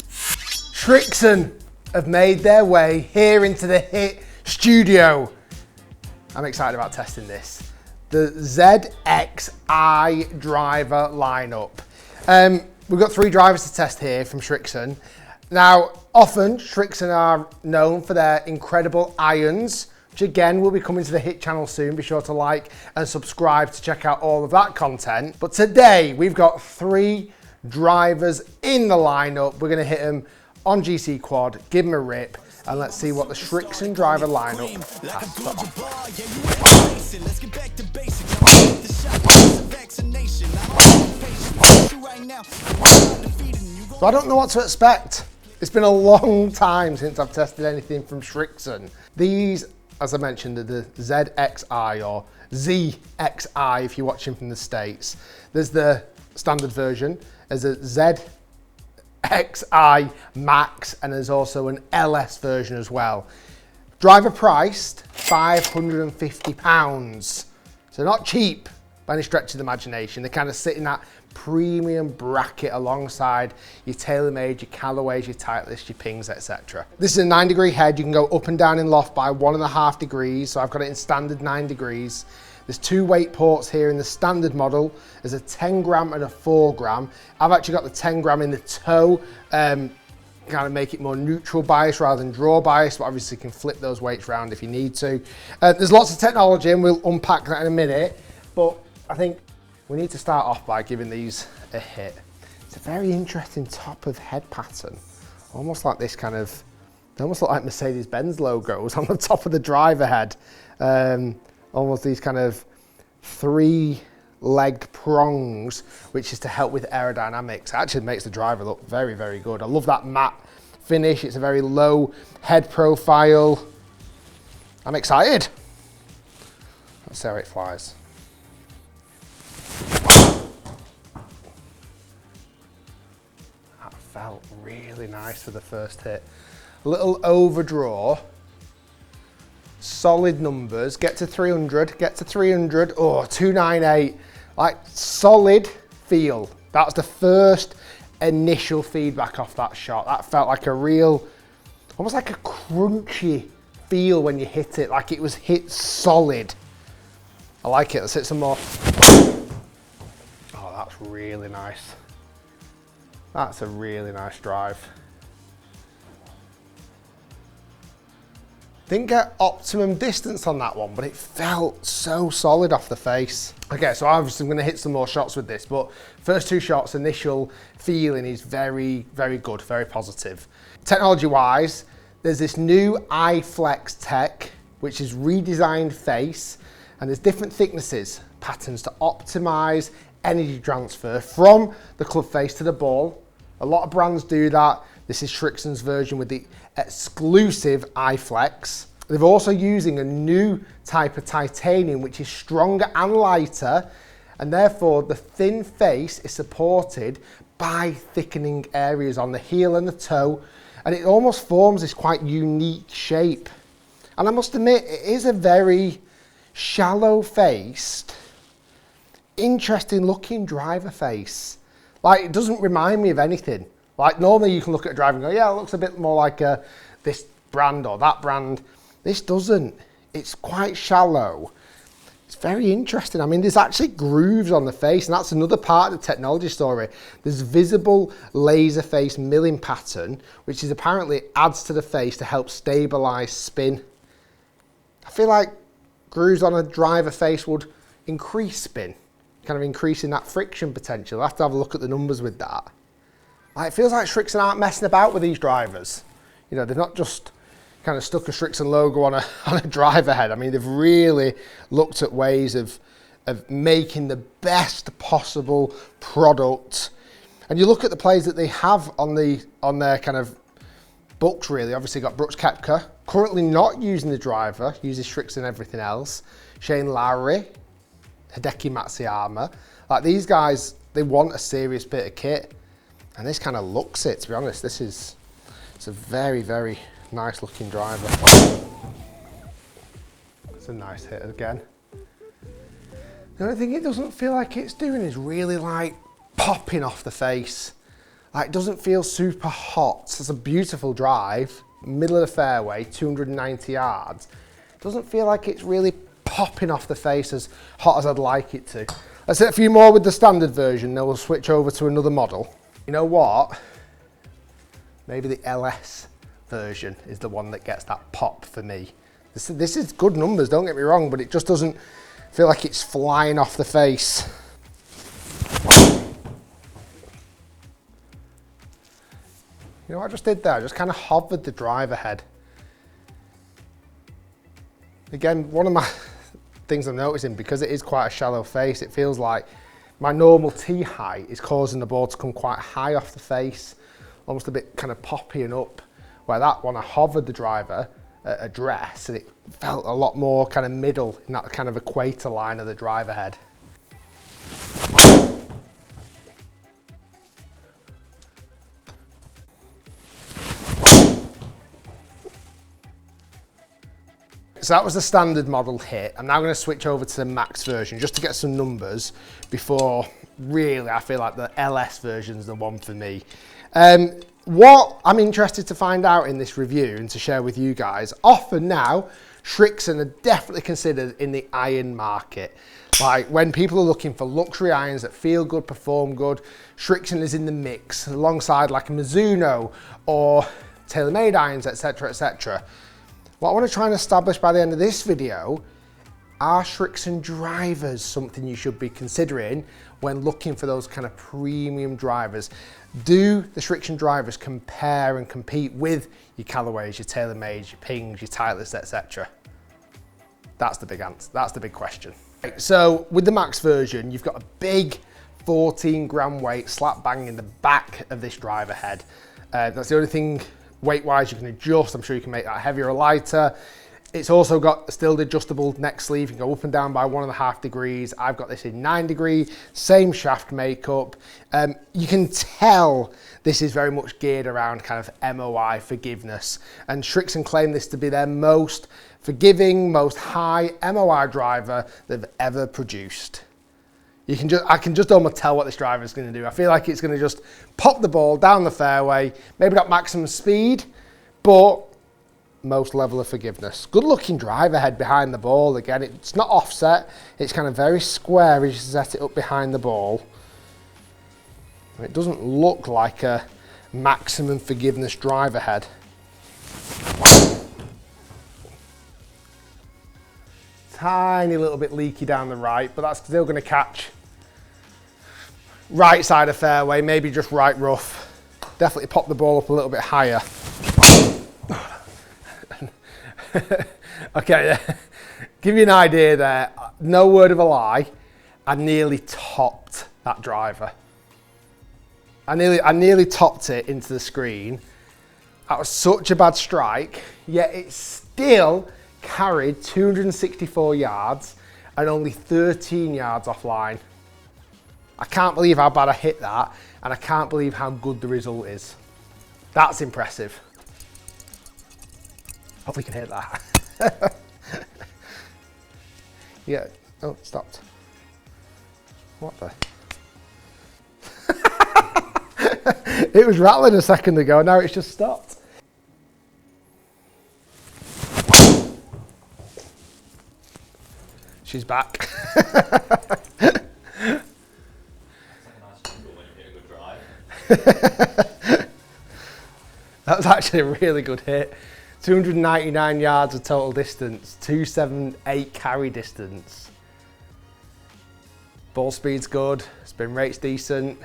Srixon have made their way here into the H.I.T studio. I'm excited about testing this. The ZXi driver lineup. We've got 3 drivers to test here from Srixon. Now, often Srixon are known for their incredible irons, which again will be coming to the H.I.T channel soon. Be sure to like and subscribe to check out all of that content. But today we've got 3 drivers in the lineup. We're going to hit them on GC Quad, give them a rip, and let's see what the Srixon driver lineup has to offer. So I don't know what to expect. It's been a long time since I've tested anything from Srixon. These, as I mentioned, are the ZXi or ZXi if you're watching from the States. There's the standard version, there's a ZXi Max, and there's also an LS version as well. Driver priced £550. So not cheap by any stretch of the imagination. They kind of sit in that premium bracket alongside your TaylorMade, your Callaways, your Titleist, your Pings, etc. This is a 9-degree head. You can go up and down in loft by 1.5 degrees. So I've got it in standard 9 degrees. There's 2 weight ports here in the standard model. There's a 10 gram and a 4 gram. I've actually got the 10 gram in the toe, kind of make it more neutral bias rather than draw bias, but obviously you can flip those weights around if you need to. There's lots of technology and we'll unpack that in a minute, but I think we need to start off by giving these a hit. It's a very interesting top of head pattern. Almost like this kind of, they almost look like Mercedes-Benz logos on the top of the driver head. Almost these kind of 3-legged prongs, which is to help with aerodynamics. It actually makes the driver look very, very good. I love that matte finish. It's a very low head profile. I'm excited. Let's see how it flies. That felt really nice for the first hit. A little overdraw. Solid numbers, get to 300, oh, 298, like solid feel. That was the first initial feedback off that shot. That felt like a real, almost like a crunchy feel when you hit it, like it was hit solid. I like it, let's hit some more. Oh, that's really nice. That's a really nice drive. Didn't get optimum distance on that one, but it felt so solid off the face. Okay, so obviously I'm gonna hit some more shots with this, but first 2 shots, initial feeling is very, very good, very positive. Technology-wise, there's this new iFlex tech, which is redesigned face, and there's different thicknesses, patterns to optimize energy transfer from the club face to the ball. A lot of brands do that. This is Srixon's version with the exclusive iFlex. They're also using a new type of titanium, which is stronger and lighter, and therefore the thin face is supported by thickening areas on the heel and the toe, and it almost forms this quite unique shape. And I must admit, it is a very shallow-faced, interesting looking driver face. Like, it doesn't remind me of anything. Like, normally you can look at a driver and go, yeah, it looks a bit more like this brand or that brand. This doesn't. It's quite shallow. It's very interesting. I mean, there's actually grooves on the face, and that's another part of the technology story. There's visible laser face milling pattern, which is apparently adds to the face to help stabilize spin. I feel like grooves on a driver face would increase spin, kind of increasing that friction potential. I'll have to have a look at the numbers with that. It feels like Srixon aren't messing about with these drivers. You know, they've not just kind of stuck a Srixon logo on a driver head. I mean, they've really looked at ways of making the best possible product. And you look at the players that they have on their kind of books, really. Obviously got Brooks Koepka, currently not using the driver, uses Srixon everything else. Shane Lowry, Hideki Matsuyama. Like, these guys, they want a serious bit of kit. And this kind of looks it, to be honest. It's a very, very nice looking driver. It's a nice hit again. The only thing it doesn't feel like it's doing is really like popping off the face. Like, it doesn't feel super hot. It's a beautiful drive, middle of the fairway, 290 yards. It doesn't feel like it's really popping off the face as hot as I'd like it to. Let's hit a few more with the standard version, then we'll switch over to another model. You know what? Maybe the LS version is the one that gets that pop for me. This is good numbers, don't get me wrong, but it just doesn't feel like it's flying off the face. You know what I just did there? I just kind of hovered the driver head. Again, one of my things I'm noticing, because it is quite a shallow face, it feels like my normal tee height is causing the ball to come quite high off the face, almost a bit kind of poppy and up, where that one I hovered the driver at address and it felt a lot more kind of middle in that kind of equator line of the driver head. So that was the standard model hit. I'm now going to switch over to the max version just to get some numbers before really I feel like the LS version is the one for me. What I'm interested to find out in this review and to share with you guys, often now, Srixon are definitely considered in the iron market. Like when people are looking for luxury irons that feel good, perform good, Srixon is in the mix alongside like a Mizuno or TaylorMade irons, etc, etc. What I want to try and establish by the end of this video, are Srixon drivers something you should be considering when looking for those kind of premium drivers? Do the Srixon drivers compare and compete with your Callaways, your TaylorMades, your Pings, your Titleists, etc? That's the big answer, that's the big question. So with the max version, you've got a big 14 gram weight slap bang in the back of this driver head. That's the only thing weight-wise you can adjust. I'm sure you can make that heavier or lighter. It's also got still the adjustable neck sleeve. You can go up and down by 1.5 degrees. I've got this in 9 degree, same shaft makeup. You can tell this is very much geared around kind of MOI forgiveness. And Srixon claim this to be their most forgiving, most high MOI driver they've ever produced. I can just almost tell what this driver is going to do. I feel like it's going to just pop the ball down the fairway, maybe not maximum speed, but most level of forgiveness. Good looking driver head behind the ball. Again, it's not offset. It's kind of very square as you set it up behind the ball. It doesn't look like a maximum forgiveness driver head. Tiny little bit leaky down the right, but that's still going to catch right side of fairway, maybe just right rough. Definitely pop the ball up a little bit higher. Okay, give you an idea there. No word of a lie, I nearly topped that driver. I nearly topped it into the screen. That was such a bad strike, yet it still carried 264 yards and only 13 yards offline. I can't believe how bad I hit that, and I can't believe how good the result is. That's impressive. Hopefully you can hit that. Yeah, oh, it stopped. What the? It was rattling a second ago, now it's just stopped. She's back. That was actually a really good hit. 299 yards of total distance, 278 carry distance. Ball speed's good, spin rate's decent.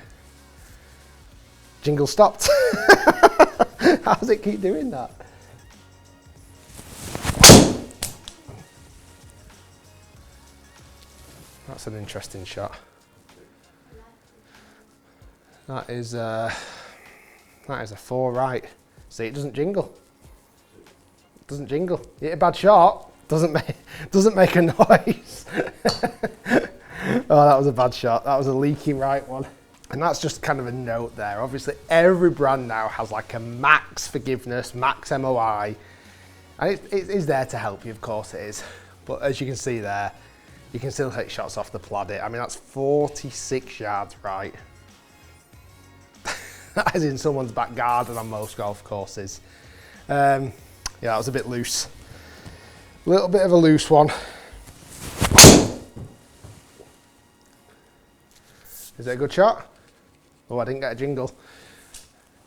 Jingle stopped. How does it keep doing that? That's an interesting shot. That is a 4 right. See, it doesn't jingle. It doesn't jingle. You hit a bad shot, doesn't make a noise. Oh, that was a bad shot. That was a leaky right one. And that's just kind of a note there. Obviously, every brand now has like a max forgiveness, max MOI. And it is there to help you, of course it is. But as you can see there, you can still take shots off the planet. I mean, that's 46 yards right. as in someone's back garden on most golf courses. Yeah, that was a bit loose. A little bit of a loose one. Is it a good shot? Oh, I didn't get a jingle.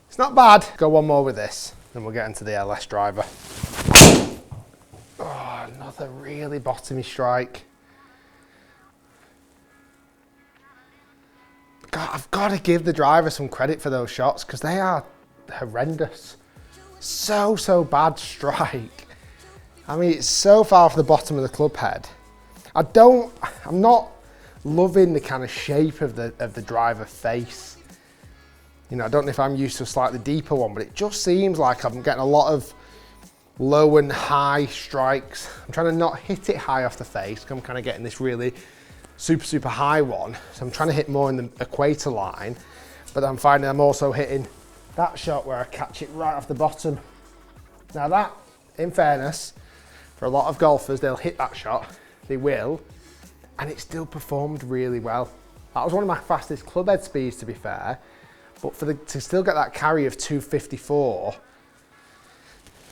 It's not bad. Go one more with this, then we'll get into the LS driver. Oh, another really bottomy strike. God, I've got to give the driver some credit for those shots because they are horrendous. So bad strike. I mean, it's so far off the bottom of the club head. I'm not loving the kind of shape of the driver face. You know, I don't know if I'm used to a slightly deeper one, but it just seems like I'm getting a lot of low and high strikes. I'm trying to not hit it high off the face because I'm kind of getting this really super high one. So I'm trying to hit more in the equator line, but I'm finding I'm also hitting that shot where I catch it right off the bottom. Now that, in fairness, for a lot of golfers, they'll hit that shot, they will, and it still performed really well. That was one of my fastest club head speeds, to be fair, but to still get that carry of 254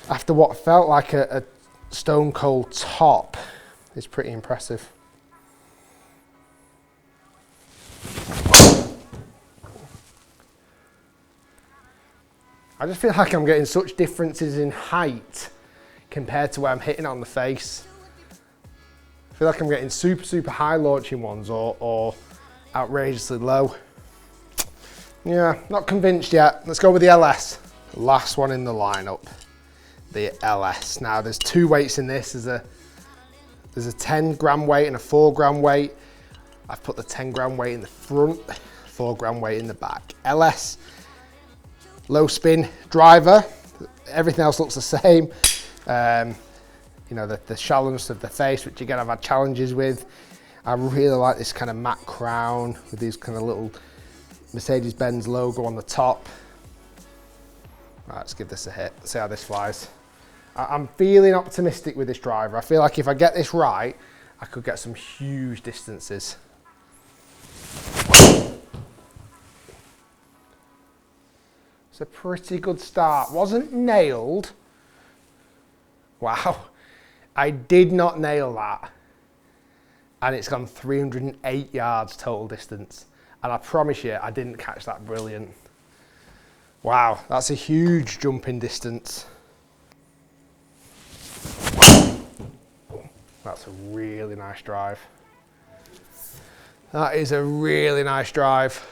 after what felt like a stone cold top is pretty impressive. I just feel like I'm getting such differences in height compared to where I'm hitting on the face. I feel like I'm getting super high launching ones or outrageously low. Yeah, not convinced yet. Let's go with the LS. Last one in the lineup, the LS. Now there's two weights in this. There's a 10 gram weight and a 4 gram weight. I've put the 10 gram weight in the front, 4 gram weight in the back. LS, low spin driver. Everything else looks the same. You know, the shallowness of the face, which again I've had challenges with. I really like this kind of matte crown with these kind of little Mercedes-Benz logo on the top. Right, let's give this a hit, see how this flies. I'm feeling optimistic with this driver. I feel like if I get this right, I could get some huge distances. It's a pretty good start. Wasn't nailed. Wow, I did not nail that. And it's gone 308 yards total distance. And I promise you, I didn't catch that brilliant. Wow, that's a huge jump in distance. That's a really nice drive. That is a really nice drive.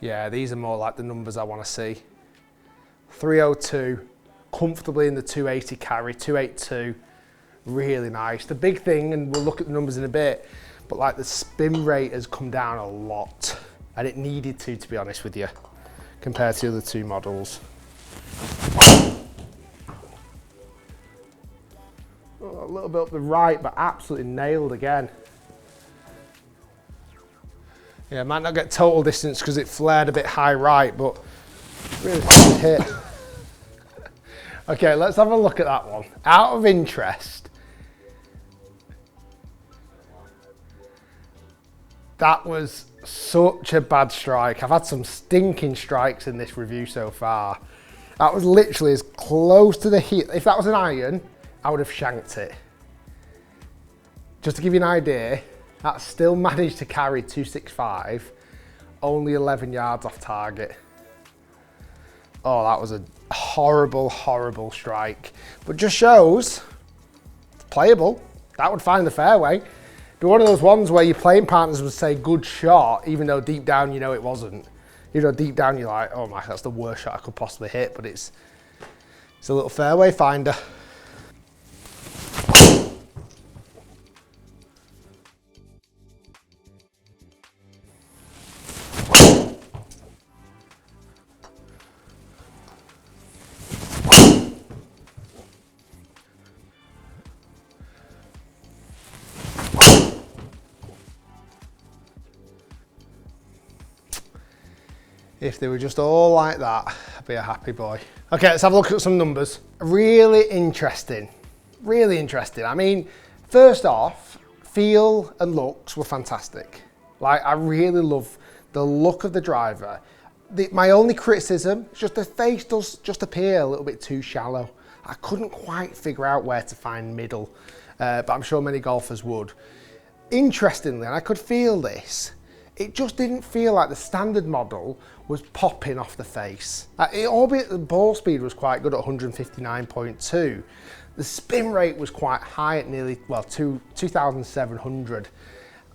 Yeah, these are more like the numbers I want to see. 302, comfortably in the 280 carry, 282, really nice. The big thing, and we'll look at the numbers in a bit, but like the spin rate has come down a lot, and it needed to be honest with you, compared to the other two models. Oh, a little bit up the right, but absolutely nailed again. Yeah, might not get total distance because it flared a bit high right, but really good hit. Okay, let's have a look at that one. Out of interest, that was such a bad strike. I've had some stinking strikes in this review so far. That was literally as close to the heel. If that was an iron, I would have shanked it. Just to give you an idea, that still managed to carry 265, only 11 yards off target. Oh, that was a horrible strike. But just shows it's playable. That would find the fairway. Be one of those ones where your playing partners would say good shot, even though deep down you know it wasn't. You know, deep down you're like, oh my, that's the worst shot I could possibly hit, but it's a little fairway finder. If they were just all like that, I'd be a happy boy. Okay, let's have a look at some numbers. Really interesting, really interesting. I mean, first off, feel and looks were fantastic. Like, I really love the look of the driver. My only criticism is just the face does just appear a little bit too shallow. I couldn't quite figure out where to find middle, but I'm sure many golfers would. Interestingly, and I could feel this, it just didn't feel like the standard model was popping off the face. Albeit the ball speed was quite good at 159.2. The spin rate was quite high at nearly, well, 2,700.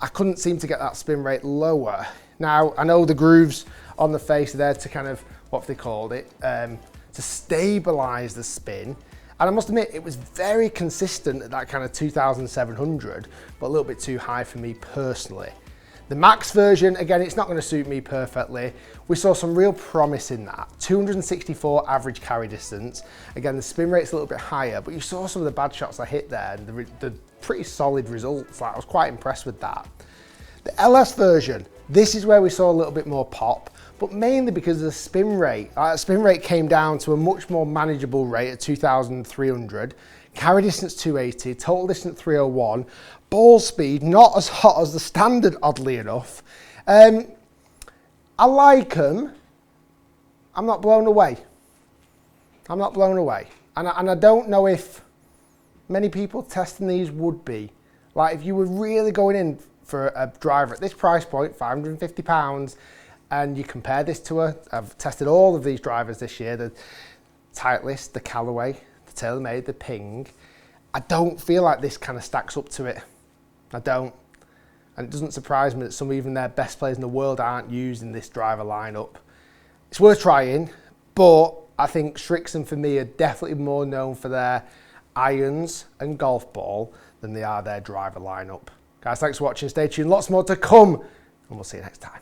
I couldn't seem to get that spin rate lower. Now, I know the grooves on the face are there to kind of, what have they called it, to stabilise the spin. And I must admit, it was very consistent at that kind of 2,700, but a little bit too high for me personally. The max version, again, it's not going to suit me perfectly. We saw some real promise in that. 264 average carry distance. Again, the spin rate's a little bit higher, but you saw some of the bad shots I hit there and the pretty solid results. Like, I was quite impressed with that. The LS version, this is where we saw a little bit more pop, but mainly because of the spin rate. Spin rate came down to a much more manageable rate at 2,300. Carry distance 280, total distance 301, ball speed not as hot as the standard, oddly enough. I like them. I'm not blown away. I'm not blown away. And I don't know if many people testing these would be. Like, if you were really going in for a driver at this price point, £550, and you compare this to I've tested all of these drivers this year, the Titleist, the Callaway, the TaylorMade, the Ping. I don't feel like this kind of stacks up to it. I don't. And it doesn't surprise me that some even their best players in the world aren't using this driver lineup. It's worth trying, but I think Srixon for me are definitely more known for their irons and golf ball than they are their driver lineup. Guys, thanks for watching. Stay tuned. Lots more to come, and we'll see you next time.